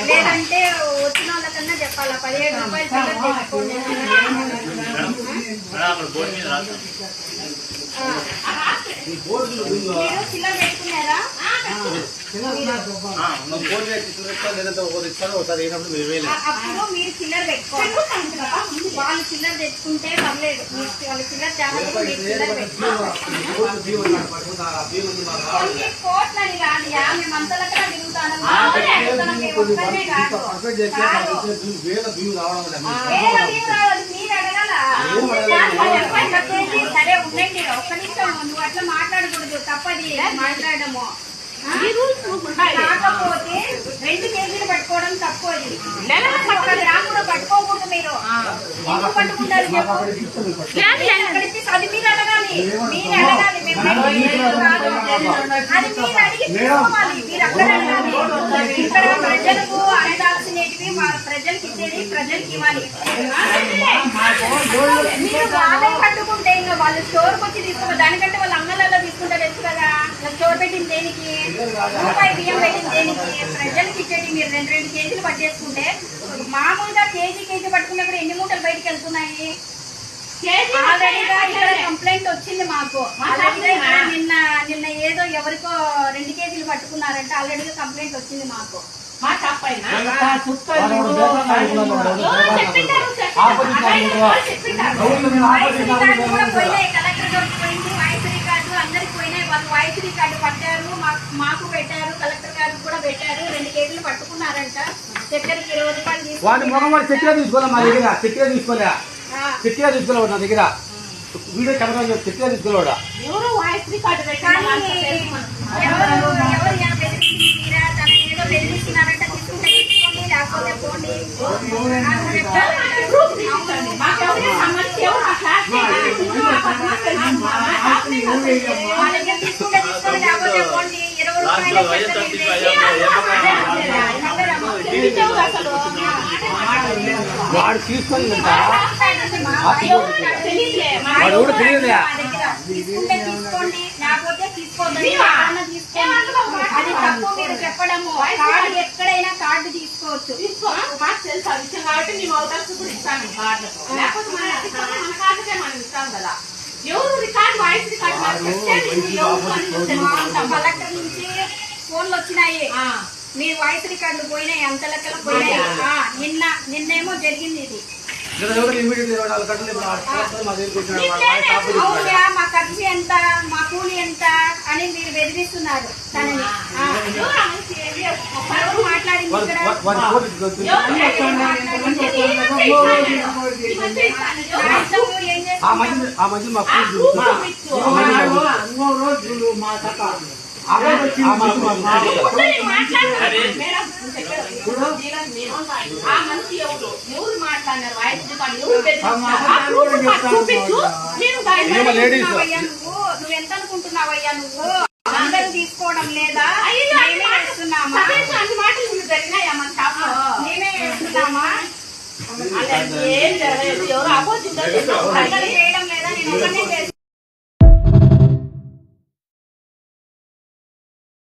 లేదంటే వచ్చిన వాళ్ళకన్నా చెప్పాలా 17 రూపాయలు తెచ్చుకోండి. మీరు చిల్లర పెట్టుకున్నారా? అప్పుడు మీరు చిల్లర పెట్టుకోవాలి. వాళ్ళు చిల్లర తెచ్చుకుంటే పర్లేదు, వాళ్ళు చిల్లర జాగ్రత్తగా కోట్లని కాదుయా, మేము అంతలక్కడ తిరుగుతాను. మీరు అడగాల. సరే ఉండండి, ఒక్క నిమిషం. నువ్వు అట్లా మాట్లాడకూడదు, తప్పది మాట్లాడము. కాకపోతే 2 కేజీలు పట్టుకోవడం తప్పు. అది 1 గ్రాము కూడా పట్టుకోకూడదు. మీరు ఎందుకు పట్టుకుంటారు చెప్పు? అది మీరు అడగాలి, మీరు అడగాలి. అది మీరు అడిగి తీసుకోవాలి. మీరు అక్కడ అడగాలి. ఇక్కడ ప్రజలకు అందాల్సినవి ప్రజలకు ఇచ్చేది ప్రజలకు ఇవ్వాలి. మీరు వాళ్ళని పట్టుకుంటే ఇంకా వాళ్ళు స్టోర్కి వచ్చి తీసుకోవాలి. దానికంటే వాళ్ళ అంగళ్ళలో తీసుకుంటే తెలుసు కదా. స్టోర్ పెట్టింది దేనికి? రూపాయి బియ్యం పెట్టింది దేనికి? ప్రజలకు ఇచ్చేది. మీరు 2 కేజీలు పట్టేసుకుంటే, మామూలుగా కేజీ పట్టుకున్నప్పుడు ఎన్ని మూటలు బయటకు వెళ్తున్నాయి? ఆల్రెడీగా ఇక్కడ కంప్లైంట్ వచ్చింది మాకు. నిన్న ఏదో ఎవరికో 2 కేజీలు పట్టుకున్నారంటే ఆల్రెడీగా కంప్లైంట్ వచ్చింది మాకు. పోయినాయి, కలెక్టర్ గారికి పోయింది, వాయిస్ రికార్డు అందరికి పోయినాయి. వాళ్ళు వాయిస్ రికార్డు పట్టారు, మాకు పెట్టారు, కలెక్టర్ గారికి కూడా పెట్టారు. 2 కేజీలు పట్టుకున్నారంట. చక్కెరకి 20 రూపాయలు తీసుకోలే నా దగ్గర. వీడియో కెమెరా చక్కెర తీసుకోలేవాడా? ఎవరు వాయిస్ రికార్డు పెట్టారు? ఏదో బెదిరిస్తున్నారంట. తీసుకుంటే తీసుకోండి, లేకపోతే పోండి. మా దగ్గర తీసుకుంటే తీసుకోండి, లేకపోతే పోండి. 20 రూపాయలు వాడు తీసుకొని వాడు కూడా తెలియదు. తీసుకుంటే తీసుకోండి, లేకపోతే తీసుకోండి. అది తప్పు మీరు చెప్పడము. కార్డు ఎక్కడైనా కార్డు తీసుకోవచ్చు. కాబట్టి మేము అవకాశం కూడా ఇస్తాను కార్డులకు. లేకపోతే మన కార్డుకే మనం ఇస్తాం కదా. ఎవరు రికార్డు వాయిస్ రికార్డు కలెక్టర్ నుంచి ఫోన్లు వచ్చినాయి. మీ వాయిస్ రికార్డులు పోయినాయి, అంత లెక్కలు పోయినాయి. నిన్నేమో జరిగింది ఇది. అవునా, మా ఖర్చు ఎంత, మా కూలి ఎంత అని మీరు బెదిరిస్తున్నారు తనని. మాట్లాడింది ఎవరు మాట్లాడినారు? వాయిస్ రికార్డు ఎవరు? నువ్వెంత అనుకుంటున్నావయ్యా? నువ్వు అందరూ తీసుకోవడం లేదా? మేమే వేస్తున్నామా? జరిగినాయా మన షాప్ లో? మేమే వేస్తున్నామా? ఏం జరగలేదు. ఎవరు అపోజిట్ చేయడం లేదా? నేను ఒకనే